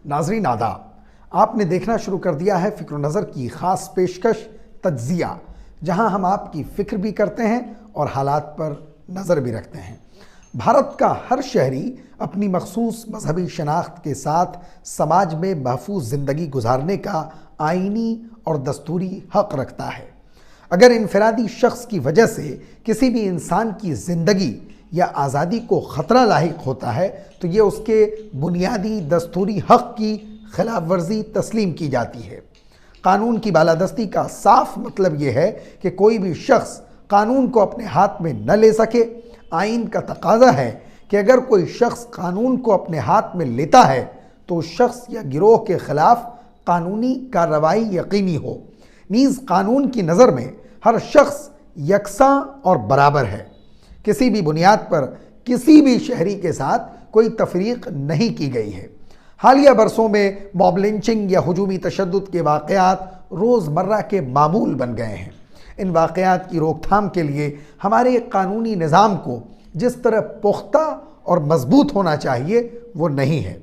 ناظرین آداب، آپ نے دیکھنا شروع کر دیا ہے فکر و نظر کی خاص پیشکش تجزیہ، جہاں ہم آپ کی فکر بھی کرتے ہیں اور حالات پر نظر بھی رکھتے ہیں۔ بھارت کا ہر شہری اپنی مخصوص مذہبی شناخت کے ساتھ سماج میں محفوظ زندگی گزارنے کا آئینی اور دستوری حق رکھتا ہے۔ اگر انفرادی شخص کی وجہ سے کسی بھی انسان کی زندگی یا آزادی کو خطرہ لاحق ہوتا ہے تو یہ اس کے بنیادی دستوری حق کی خلاف ورزی تسلیم کی جاتی ہے۔ قانون کی بالادستی کا صاف مطلب یہ ہے کہ کوئی بھی شخص قانون کو اپنے ہاتھ میں نہ لے سکے۔ آئین کا تقاضا ہے کہ اگر کوئی شخص قانون کو اپنے ہاتھ میں لیتا ہے تو اس شخص یا گروہ کے خلاف قانونی کارروائی یقینی ہو۔ نیز قانون کی نظر میں ہر شخص یکساں اور برابر ہے۔ کسی بھی بنیاد پر کسی بھی شہری کے ساتھ کوئی تفریق نہیں کی گئی ہے۔ حالیہ برسوں میں موب لنچنگ یا ہجومی تشدد کے واقعات روزمرہ کے معمول بن گئے ہیں۔ ان واقعات کی روک تھام کے لیے ہمارے قانونی نظام کو جس طرح پختہ اور مضبوط ہونا چاہیے وہ نہیں ہے۔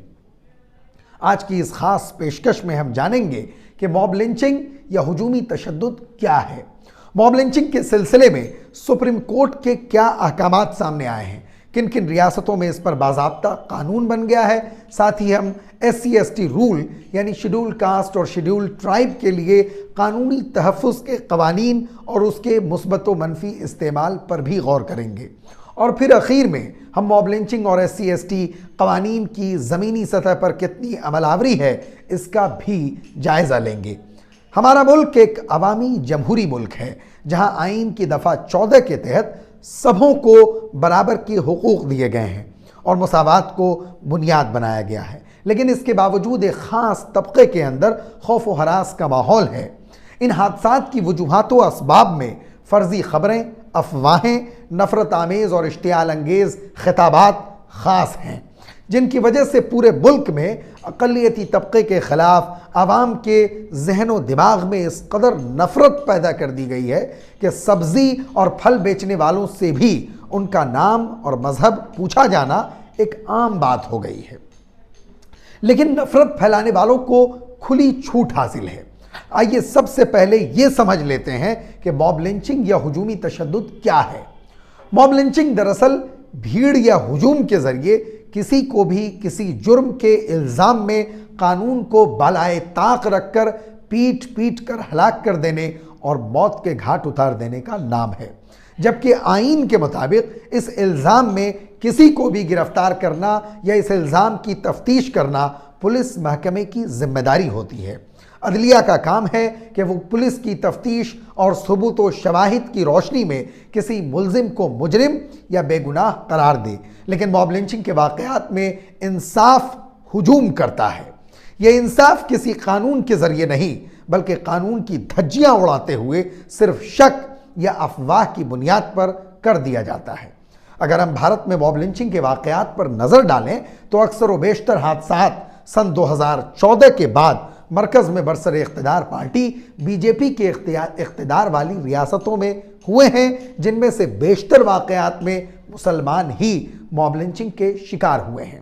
آج کی اس خاص پیشکش میں ہم جانیں گے کہ موب لنچنگ یا ہجومی تشدد کیا ہے، موب لنچنگ کے سلسلے میں سپریم کورٹ کے کیا احکامات سامنے آئے ہیں، کن کن ریاستوں میں اس پر باضابطہ قانون بن گیا ہے، ساتھ ہی ہم SC/ST رول یعنی شیڈول کاسٹ اور شیڈول ٹرائب کے لیے قانونی تحفظ کے قوانین اور اس کے مثبت و منفی استعمال پر بھی غور کریں گے، اور پھر اخیر میں ہم موب لنچنگ اور SC/ST قوانین کی زمینی سطح پر کتنی عمل آوری ہے اس کا بھی جائزہ لیں گے۔ ہمارا ملک ایک عوامی جمہوری ملک ہے جہاں آئین کی دفعہ 14 کے تحت سبھوں کو برابر کے حقوق دیے گئے ہیں اور مساوات کو بنیاد بنایا گیا ہے، لیکن اس کے باوجود ایک خاص طبقے کے اندر خوف و ہراس کا ماحول ہے۔ ان حادثات کی وجوہات و اسباب میں فرضی خبریں، افواہیں، نفرت آمیز اور اشتعال انگیز خطابات خاص ہیں، جن کی وجہ سے پورے ملک میں اقلیتی طبقے کے خلاف عوام کے ذہن و دماغ میں اس قدر نفرت پیدا کر دی گئی ہے کہ سبزی اور پھل بیچنے والوں سے بھی ان کا نام اور مذہب پوچھا جانا ایک عام بات ہو گئی ہے۔ لیکن نفرت پھیلانے والوں کو کھلی چھوٹ حاصل ہے۔ آئیے سب سے پہلے یہ سمجھ لیتے ہیں کہ موب لنچنگ یا ہجومی تشدد کیا ہے۔ موب لنچنگ دراصل بھیڑ یا ہجوم کے ذریعے کسی کو بھی کسی جرم کے الزام میں قانون کو بالائے طاق رکھ کر پیٹ کر ہلاک کر دینے اور موت کے گھاٹ اتار دینے کا نام ہے، جبکہ آئین کے مطابق اس الزام میں کسی کو بھی گرفتار کرنا یا اس الزام کی تفتیش کرنا پولیس محکمے کی ذمہ داری ہوتی ہے۔ عدلیہ کا کام ہے کہ وہ پولیس کی تفتیش اور ثبوت و شواہد کی روشنی میں کسی ملزم کو مجرم یا بے گناہ قرار دے، لیکن موب لنچنگ کے واقعات میں انصاف ہجوم کرتا ہے۔ یہ انصاف کسی قانون کے ذریعے نہیں بلکہ قانون کی دھجیاں اڑاتے ہوئے صرف شک یا افواہ کی بنیاد پر کر دیا جاتا ہے۔ اگر ہم بھارت میں موب لنچنگ کے واقعات پر نظر ڈالیں تو اکثر و بیشتر حادثات سن 2014 کے بعد مرکز میں برسر اقتدار پارٹی BJP کے اقتدار والی ریاستوں میں ہوئے ہیں، جن میں سے بیشتر واقعات میں مسلمان ہی موب لنچنگ کے شکار ہوئے ہیں۔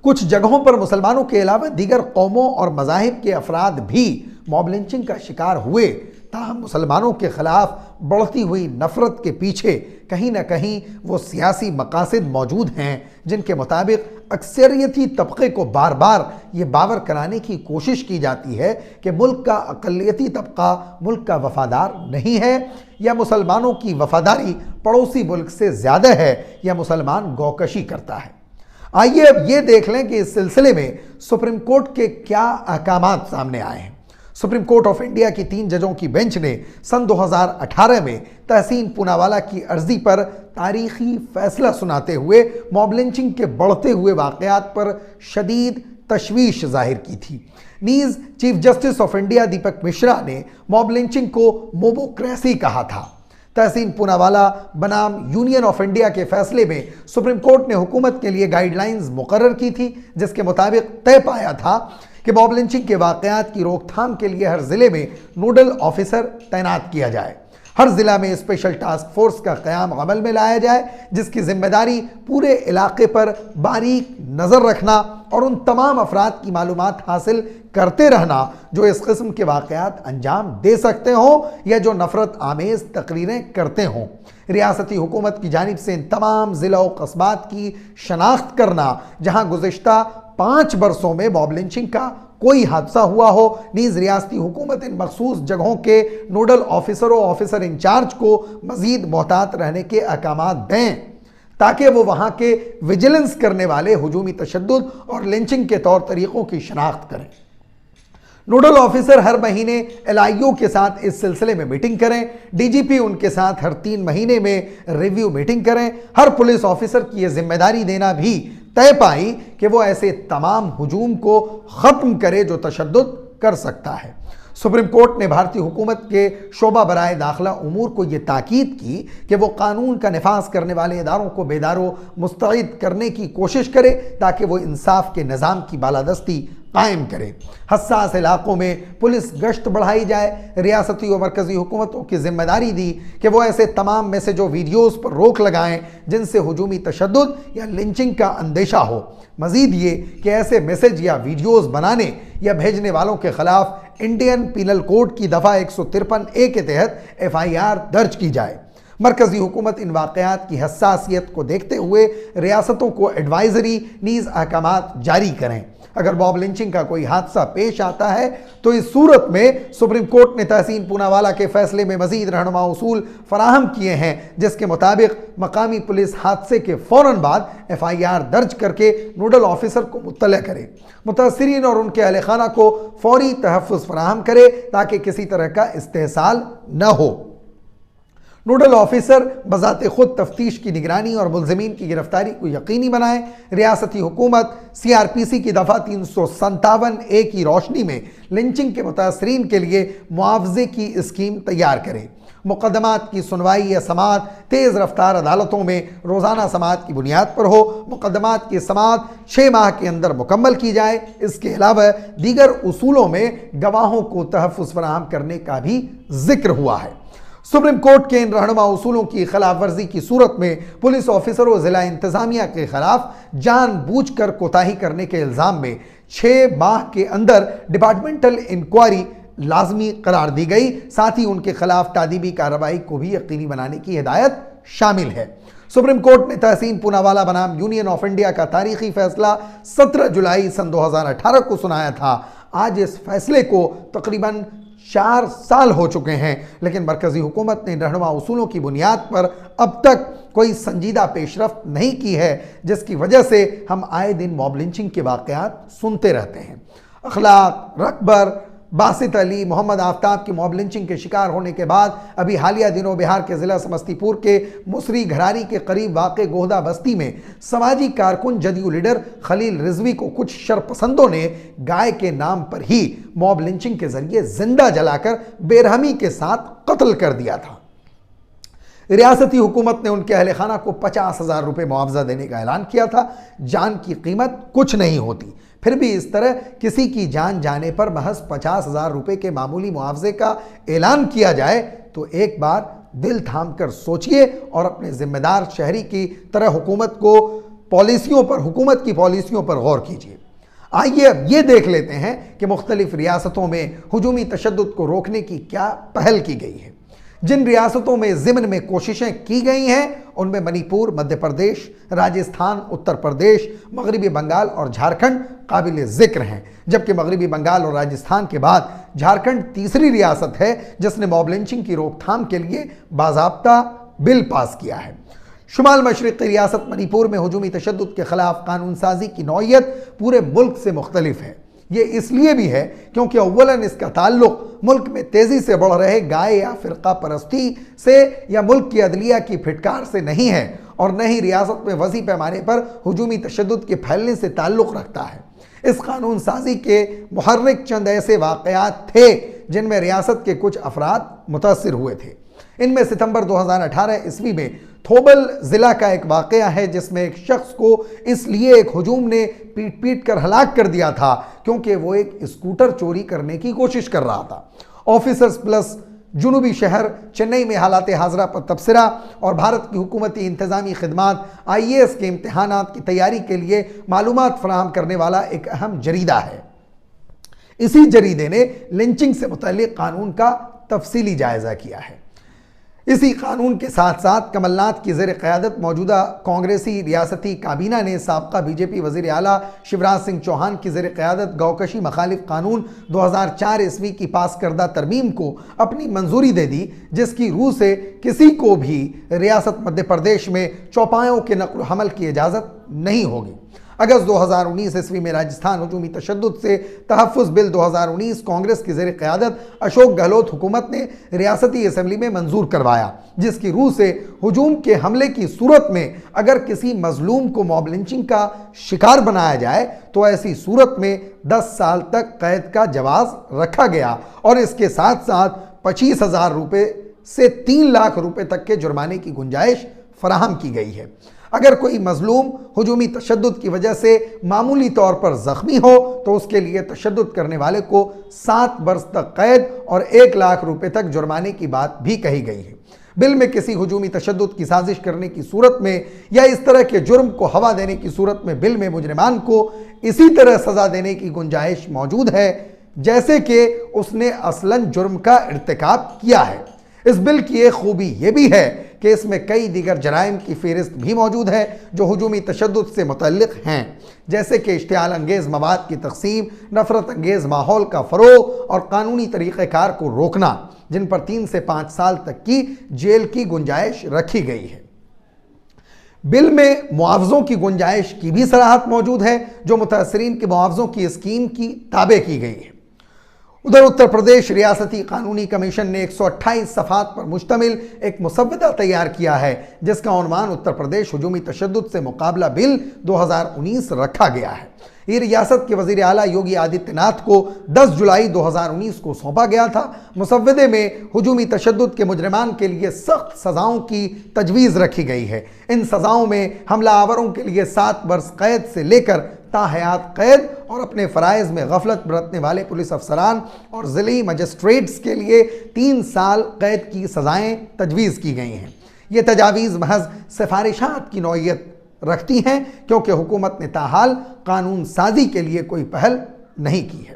کچھ جگہوں پر مسلمانوں کے علاوہ دیگر قوموں اور مذاہب کے افراد بھی موب لنچنگ کا شکار ہوئے، تاہم مسلمانوں کے خلاف بڑھتی ہوئی نفرت کے پیچھے کہیں نہ کہیں وہ سیاسی مقاصد موجود ہیں جن کے مطابق اکثریتی طبقے کو بار بار یہ باور کرانے کی کوشش کی جاتی ہے کہ ملک کا اقلیتی طبقہ ملک کا وفادار نہیں ہے، یا مسلمانوں کی وفاداری پڑوسی ملک سے زیادہ ہے، یا مسلمان گوکشی کرتا ہے۔ آئیے اب یہ دیکھ لیں کہ اس سلسلے میں سپریم کورٹ کے کیا احکامات سامنے آئے ہیں۔ سپریم کورٹ آف انڈیا کی 3 ججوں کی بینچ نے سن 2018 میں تحسین پوناوالا کی عرضی پر تاریخی فیصلہ سناتے ہوئے موب لنچنگ کے بڑھتے ہوئے واقعات پر شدید تشویش ظاہر کی تھی۔ نیز chief justice of India Deepak Mishra نے موب لنچنگ کو موبوکریسی کہا تھا۔ تحسین پوناوالا بنام یونین آف انڈیا کے فیصلے میں سپریم کورٹ نے حکومت کے لیے گائیڈ لائنز مقرر کی تھی، جس کے مطابق طے پایا تھا کہ موب لنچنگ کے واقعات کی روک تھام کے لیے ہر ضلع میں نوڈل آفیسر تعینات کیا جائے۔ ہر ضلع میں اسپیشل ٹاسک فورس کا قیام عمل میں لایا جائے جس کی ذمہ داری پورے علاقے پر باریک نظر رکھنا اور ان تمام افراد کی معلومات حاصل کرتے رہنا جو اس قسم کے واقعات انجام دے سکتے ہوں یا جو نفرت آمیز تقریریں کرتے ہوں۔ ریاستی حکومت کی جانب سے ان تمام ضلع و قصبات کی شناخت کرنا جہاں گزشتہ 5 برسوں میں موب لنچنگ کا کوئی حادثہ ہوا ہو، نیز ریاستی حکومت ان مخصوص جگہوں کے نوڈل آفیسروں آفیسر انچارج کو مزید محتاط رہنے کے احکامات دیں تاکہ وہ وہاں کے ویجیلنس کرنے والے ہجومی تشدد اور لنچنگ کے طور طریقوں کی شناخت کریں۔ نوڈل آفیسر ہر مہینے LIO کے ساتھ اس سلسلے میں میٹنگ کریں، DGP ان کے ساتھ ہر 3 مہینے میں ریویو میٹنگ کریں۔ ہر پولیس آفیسر کی یہ ذمہ داری دینا بھی طے پائی کہ وہ ایسے تمام ہجوم کو ختم کرے جو تشدد کر سکتا ہے۔ سپریم کورٹ نے بھارتی حکومت کے شعبہ برائے داخلہ امور کو یہ تاکید کی کہ وہ قانون کا نفاذ کرنے والے اداروں کو بیدار و مستعد کرنے کی کوشش کرے تاکہ وہ انصاف کے نظام کی بالادستی قائم کرے۔ حساس علاقوں میں پولیس گشت بڑھائی جائے۔ ریاستی و مرکزی حکومتوں کی ذمہ داری دی کہ وہ ایسے تمام میسج و ویڈیوز پر روک لگائیں جن سے ہجومی تشدد یا لنچنگ کا اندیشہ ہو۔ مزید یہ کہ ایسے میسج یا ویڈیوز بنانے یا بھیجنے والوں کے خلاف انڈین پینل کوڈ کی دفعہ 153A کے تحت FIR درج کی جائے۔ مرکزی حکومت ان واقعات کی حساسیت کو دیکھتے ہوئے ریاستوں کو ایڈوائزری نیز احکامات جاری کریں۔ اگر موب لنچنگ کا کوئی حادثہ پیش آتا ہے تو اس صورت میں سپریم کورٹ نے تحسین پوناوالا کے فیصلے میں مزید رہنما اصول فراہم کیے ہیں جس کے مطابق مقامی پولیس حادثے کے فوراً بعد FIR درج کر کے نوڈل آفیسر کو مطلع کرے، متاثرین اور ان کے اہل خانہ کو فوری تحفظ فراہم کرے تاکہ کسی طرح کا استحصال نہ ہو۔ نوڈل آفیسر بذات خود تفتیش کی نگرانی اور ملزمین کی گرفتاری کو یقینی بنائیں۔ ریاستی حکومت CRPC کی دفعہ 357A کی روشنی میں لنچنگ کے متاثرین کے لیے معاوضے کی اسکیم تیار کرے۔ مقدمات کی سنوائی یا سماعت تیز رفتار عدالتوں میں روزانہ سماعت کی بنیاد پر ہو۔ مقدمات کی سماعت 6 ماہ کے اندر مکمل کی جائے۔ اس کے علاوہ دیگر اصولوں میں گواہوں کو تحفظ فراہم کرنے کا بھی ذکر ہوا ہے۔ سپریم کورٹ کے ان رہنما اصولوں کی خلاف ورزی کی صورت میں پولیس آفیسروں ضلع انتظامیہ کے خلاف جان بوجھ کر کوتاہی کرنے کے الزام میں 6 ماہ کے اندر ڈپارٹمنٹل انکوائری لازمی قرار دی گئی۔ ساتھ ہی ان کے خلاف تادیبی کارروائی کو بھی یقینی بنانے کی ہدایت شامل ہے۔ سپریم کورٹ نے تحسین پوناوالا بنام یونین آف انڈیا کا تاریخی فیصلہ 17 جولائی سن 2018 کو سنایا تھا۔ آج اس فیصلے کو تقریباً 4 سال ہو چکے ہیں، لیکن مرکزی حکومت نے رہنما اصولوں کی بنیاد پر اب تک کوئی سنجیدہ پیش رفت نہیں کی ہے، جس کی وجہ سے ہم آئے دن موب لنچنگ کے واقعات سنتے رہتے ہیں۔ اخلاق رکبر باسط علی محمد آفتاب کی موب لنچنگ کے شکار ہونے کے بعد ابھی حالیہ دنوں بہار کے ضلع سمستی پور کے مصری گھراری کے قریب واقع گوہدہ بستی میں سماجی کارکن جدیو لیڈر خلیل رضوی کو کچھ شرپسندوں نے گائے کے نام پر ہی موب لنچنگ کے ذریعے زندہ جلا کر بے رحمی کے ساتھ قتل کر دیا تھا۔ ریاستی حکومت نے ان کے اہل خانہ کو 50,000 روپے معاوضہ دینے کا اعلان کیا تھا۔ جان کی قیمت کچھ نہیں ہوتی، پھر بھی اس طرح کسی کی جان جانے پر محض 50,000 روپے کے معمولی معاوضے کا اعلان کیا جائے تو ایک بار دل تھام کر سوچئے اور اپنے ذمہ دار شہری کی طرح حکومت کی پالیسیوں پر غور کیجیے۔ آئیے اب یہ دیکھ لیتے ہیں کہ مختلف ریاستوں میں ہجومی تشدد کو روکنے کی کیا پہل کی گئی ہے۔ جن ریاستوں میں ضمن میں کوششیں کی گئی ہیں ان میں منی پور، مدھیہ پردیش، راجستھان، اتر پردیش، مغربی بنگال اور جھارکھنڈ قابل ذکر ہیں، جبکہ مغربی بنگال اور راجستھان کے بعد جھارکھنڈ تیسری ریاست ہے جس نے موب لنچنگ کی روک تھام کے لیے باضابطہ بل پاس کیا ہے۔ شمال مشرقی ریاست منی پور میں ہجومی تشدد کے خلاف قانون سازی کی نوعیت پورے ملک سے مختلف ہے۔ یہ اس لیے بھی ہے کیونکہ اولاً اس کا تعلق ملک میں تیزی سے بڑھ رہے گائے یا فرقہ پرستی سے یا ملک کی عدلیہ کی پھٹکار سے نہیں ہے، اور نہ ہی ریاست میں وسیع پیمانے پر ہجومی تشدد کے پھیلنے سے تعلق رکھتا ہے۔ اس قانون سازی کے محرک چند ایسے واقعات تھے جن میں ریاست کے کچھ افراد متاثر ہوئے تھے۔ ان میں ستمبر 2018 عیسوی میں تھوبل ضلع کا ایک واقعہ ہے جس میں ایک شخص کو اس لیے ایک ہجوم نے پیٹ کر ہلاک کر دیا تھا کیونکہ وہ ایک اسکوٹر چوری کرنے کی کوشش کر رہا تھا۔ آفیسرز پلس جنوبی شہر چنئی میں حالات حاضرہ پر تبصرہ اور بھارت کی حکومتی انتظامی خدمات IAS کے امتحانات کی تیاری کے لیے معلومات فراہم کرنے والا ایک اہم جریدہ ہے۔ اسی جریدے نے لنچنگ سے متعلق قانون کا تفصیلی جائزہ کیا ہے۔ اسی قانون کے ساتھ ساتھ کمل ناتھ کی زیر قیادت موجودہ کانگریسی ریاستی کابینہ نے سابقہ BJP وزیر اعلیٰ شیوراج سنگھ چوہان کی زیر قیادت گوکشی مخالف قانون 2004 عیسوی کی پاس کردہ ترمیم کو اپنی منظوری دے دی، جس کی روح سے کسی کو بھی ریاست مدھیہ پردیش میں چوپایوں کے نقل و حمل کی اجازت نہیں ہوگی۔ اگست 2019 عیسوی میں راجستھان ہجومی تشدد سے تحفظ بل 2019 کانگریس کی زیر قیادت اشوک گہلوت حکومت نے ریاستی اسمبلی میں منظور کروایا، جس کی روح سے ہجوم کے حملے کی صورت میں اگر کسی مظلوم کو موب لنچنگ کا شکار بنایا جائے تو ایسی صورت میں 10 سال تک قید کا جواز رکھا گیا اور اس کے ساتھ ساتھ 25,000 روپے سے 3 لاکھ روپے تک کے جرمانے کی گنجائش فراہم کی گئی ہے۔ اگر کوئی مظلوم ہجومی تشدد کی وجہ سے معمولی طور پر زخمی ہو تو اس کے لیے تشدد کرنے والے کو 7 برس تک قید اور 1 لاکھ روپے تک جرمانے کی بات بھی کہی گئی ہے۔ بل میں کسی ہجومی تشدد کی سازش کرنے کی صورت میں یا اس طرح کے جرم کو ہوا دینے کی صورت میں بل میں مجرمان کو اسی طرح سزا دینے کی گنجائش موجود ہے جیسے کہ اس نے اصلاً جرم کا ارتکاب کیا ہے۔ اس بل کی ایک خوبی یہ بھی ہے کہ اس میں کئی دیگر جرائم کی فہرست بھی موجود ہے جو ہجومی تشدد سے متعلق ہیں، جیسے کہ اشتعال انگیز مواد کی تقسیم، نفرت انگیز ماحول کا فروغ اور قانونی طریقہ کار کو روکنا، جن پر 3 سے 5 سال تک کی جیل کی گنجائش رکھی گئی ہے۔ بل میں معاوضوں کی گنجائش کی بھی صلاحیت موجود ہے جو متاثرین کے معاوضوں کی اسکیم کی تابع کی گئی ہے۔ ادھر اتر پردیش ریاستی قانونی کمیشن نے 128 صفحات پر مشتمل ایک مسودہ تیار کیا ہے جس کا عنوان اتر پردیش ہجومی تشدد سے مقابلہ بل 2019 رکھا گیا ہے۔ یہ ریاست کے وزیر اعلیٰ یوگی آدتیہ ناتھ کو 10 جولائی 2019 کو سونپا گیا تھا۔ مسودے میں ہجومی تشدد کے مجرمان کے لیے سخت سزاؤں کی تجویز رکھی گئی ہے۔ ان سزاؤں میں حملہ آوروں کے لیے 7 برس قید سے لے کر تا حیات قید اور اپنے فرائض میں غفلت برتنے والے پولیس افسران اور ضلعی مجسٹریٹس کے لیے 3 سال قید کی سزائیں تجویز کی گئی ہیں۔ یہ تجاویز محض سفارشات کی نوعیت رکھتی ہیں کیونکہ حکومت نے تاحال قانون سازی کے لیے کوئی پہل نہیں کی ہے۔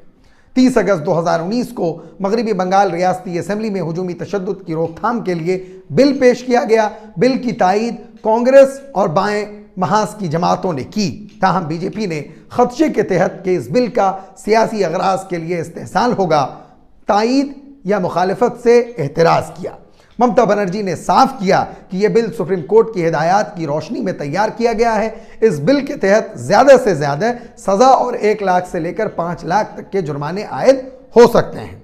30 اگست 2019 کو مغربی بنگال ریاستی اسمبلی میں ہجومی تشدد کی روک تھام کے لیے بل پیش کیا گیا۔ بل کی تائید کانگریس اور بائیں محاذ کی جماعتوں نے کی، تاہم BJP نے خدشے کے تحت کہ اس بل کا سیاسی اغراض کے لیے استحصال ہوگا، تائید یا مخالفت سے احتراز کیا۔ ممتا بنرجی نے صاف کیا کہ یہ بل سپریم کورٹ کی ہدایات کی روشنی میں تیار کیا گیا ہے۔ اس بل کے تحت زیادہ سے زیادہ سزا اور 1 لاکھ سے لے کر 5 لاکھ تک کے جرمانے عائد ہو سکتے ہیں۔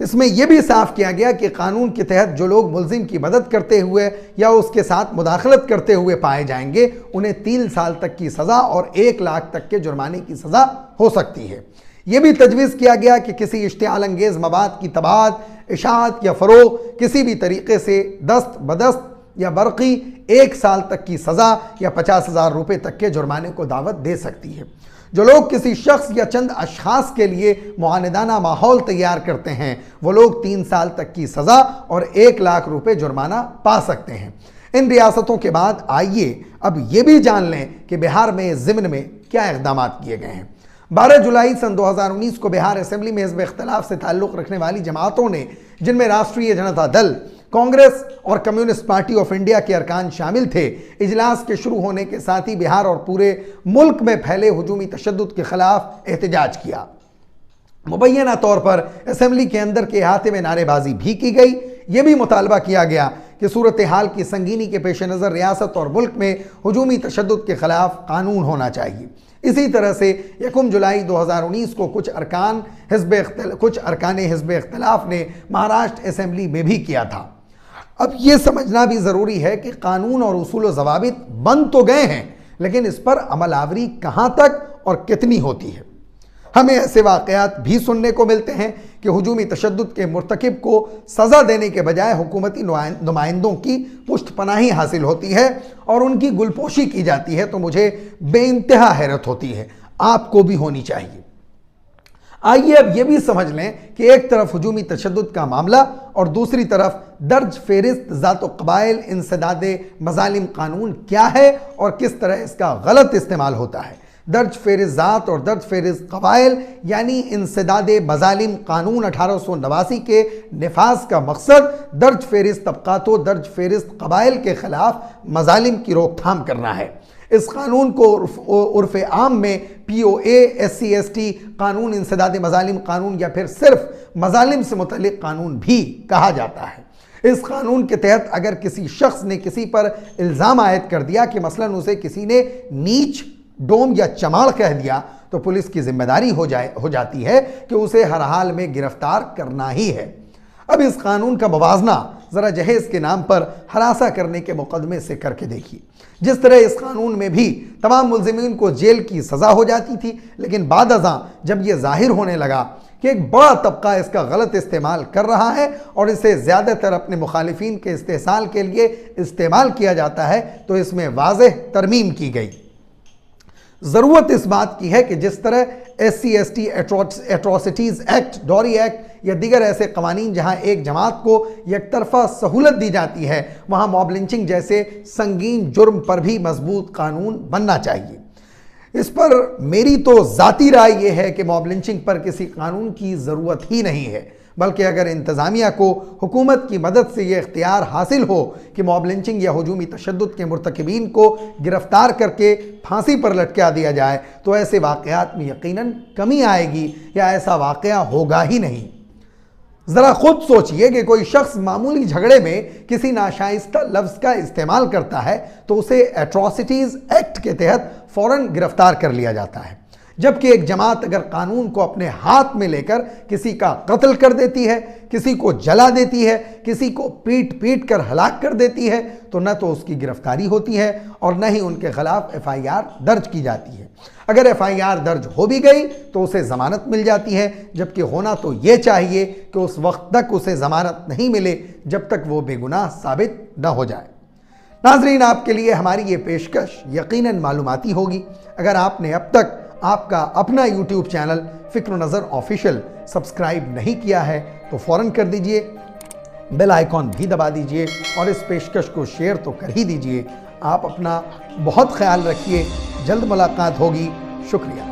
اس میں یہ بھی صاف کیا گیا کہ قانون کے تحت جو لوگ ملزم کی مدد کرتے ہوئے یا اس کے ساتھ مداخلت کرتے ہوئے پائے جائیں گے انہیں 3 سال تک کی سزا اور 1 لاکھ تک کے جرمانے کی سزا ہو سکتی ہے۔ یہ بھی تجویز کیا گیا کہ کسی اشتعال انگیز مواد کی تباعت، اشاعت یا فروغ کسی بھی طریقے سے دست بدست یا برقی 1 سال تک کی سزا یا 50,000 روپے تک کے جرمانے کو دعوت دے سکتی ہے۔ جو لوگ کسی شخص یا چند اشخاص کے لیے معاندانہ ماحول تیار کرتے ہیں وہ لوگ 3 سال تک کی سزا اور 1 لاکھ روپے جرمانہ پا سکتے ہیں۔ ان ریاستوں کے بعد آئیے اب یہ بھی جان لیں کہ بہار میں اس ضمن میں کیا اقدامات کیے گئے ہیں۔ 12 جولائی سن 2019 کو بہار اسمبلی میں حزب اختلاف سے تعلق رکھنے والی جماعتوں نے، جن میں راشٹریہ جنتا دل، کانگریس اور کمیونسٹ پارٹی آف انڈیا کے ارکان شامل تھے، اجلاس کے شروع ہونے کے ساتھ ہی بہار اور پورے ملک میں پھیلے ہجومی تشدد کے خلاف احتجاج کیا۔ مبینہ طور پر اسمبلی کے اندر کے احاطے میں نعرے بازی بھی کی گئی۔ یہ بھی مطالبہ کیا گیا کہ صورتحال کی سنگینی کے پیش نظر ریاست اور ملک میں ہجومی تشدد کے خلاف قانون ہونا چاہیے۔ اسی طرح سے 1 جولائی 2019 کو کچھ ارکان حزب اختلاف نے مہاراشٹر اسمبلی میں بھی کیا تھا۔ اب یہ سمجھنا بھی ضروری ہے کہ قانون اور اصول و ضوابط بن تو گئے ہیں لیکن اس پر عمل آوری کہاں تک اور کتنی ہوتی ہے۔ ہمیں ایسے واقعات بھی سننے کو ملتے ہیں کہ ہجومی تشدد کے مرتکب کو سزا دینے کے بجائے حکومتی نمائندوں کی پشت پناہی حاصل ہوتی ہے اور ان کی گلپوشی کی جاتی ہے، تو مجھے بے انتہا حیرت ہوتی ہے، آپ کو بھی ہونی چاہیے۔ آئیے اب یہ بھی سمجھ لیں کہ ایک طرف ہجومی تشدد کا معاملہ اور دوسری طرف درج فہرست ذات و قبائل انسداد مظالم قانون کیا ہے اور کس طرح اس کا غلط استعمال ہوتا ہے۔ درج فہرست ذات اور درج فہرست قبائل یعنی انسداد مظالم قانون 1889 کے نفاذ کا مقصد درج فہرست طبقات و درج فہرست قبائل کے خلاف مظالم کی روک تھام کرنا ہے۔ اس قانون کو عرف عام میں POA SC/ST قانون انسداد مظالم قانون یا پھر صرف مظالم سے متعلق قانون بھی کہا جاتا ہے۔ اس قانون کے تحت اگر کسی شخص نے کسی پر الزام عائد کر دیا کہ مثلاً اسے کسی نے نیچ، ڈوم یا چماڑ کہہ دیا تو پولیس کی ذمہ داری ہو جاتی ہے کہ اسے ہر حال میں گرفتار کرنا ہی ہے۔ اب اس قانون کا موازنہ ذرا جہیز کے نام پر ہراساں کرنے کے مقدمے سے کر کے دیکھیے۔ جس طرح اس قانون میں بھی تمام ملزمین کو جیل کی سزا ہو جاتی تھی، لیکن بعد ازاں جب یہ ظاہر ہونے لگا کہ ایک بڑا طبقہ اس کا غلط استعمال کر رہا ہے اور اسے زیادہ تر اپنے مخالفین کے استحصال کے لیے استعمال کیا جاتا ہے، تو اس میں واضح ترمیم کی گئی۔ ضرورت اس بات کی ہے کہ جس طرح SC/ST ایٹراسٹیز ایکٹ، ڈوری ایکٹ یا دیگر ایسے قوانین جہاں ایک جماعت کو یک طرفہ سہولت دی جاتی ہے، وہاں موب لنچنگ جیسے سنگین جرم پر بھی مضبوط قانون بننا چاہیے۔ اس پر میری تو ذاتی رائے یہ ہے کہ موب لنچنگ پر کسی قانون کی ضرورت ہی نہیں ہے، بلکہ اگر انتظامیہ کو حکومت کی مدد سے یہ اختیار حاصل ہو کہ موب لنچنگ یا ہجومی تشدد کے مرتکبین کو گرفتار کر کے پھانسی پر لٹکا دیا جائے تو ایسے واقعات میں یقیناً کمی آئے گی یا ایسا واقعہ ہوگا ہی نہیں۔ ذرا خود سوچئے کہ کوئی شخص معمولی جھگڑے میں کسی ناشائستہ لفظ کا استعمال کرتا ہے تو اسے ایٹراسٹیز ایکٹ کے تحت فوراً گرفتار کر لیا جاتا ہے، جبکہ ایک جماعت اگر قانون کو اپنے ہاتھ میں لے کر کسی کا قتل کر دیتی ہے، کسی کو جلا دیتی ہے، کسی کو پیٹ کر ہلاک کر دیتی ہے تو نہ تو اس کی گرفتاری ہوتی ہے اور نہ ہی ان کے خلاف FIR درج کی جاتی ہے۔ اگر FIR درج ہو بھی گئی تو اسے ضمانت مل جاتی ہے، جبکہ ہونا تو یہ چاہیے کہ اس وقت تک اسے ضمانت نہیں ملے جب تک وہ بے گناہ ثابت نہ ہو جائے۔ ناظرین، آپ کے لیے ہماری یہ پیشکش یقیناً معلوماتی ہوگی۔ اگر آپ نے اب تک آپ کا اپنا YouTube چینل فکر و نظر آفیشل سبسکرائب نہیں کیا ہے تو فوراً کر دیجئے، بیل آئیکن بھی دبا دیجئے اور اس پیشکش کو شیئر تو کر ہی دیجئے۔ آپ اپنا بہت خیال رکھیے، جلد ملاقات ہوگی، شکریہ۔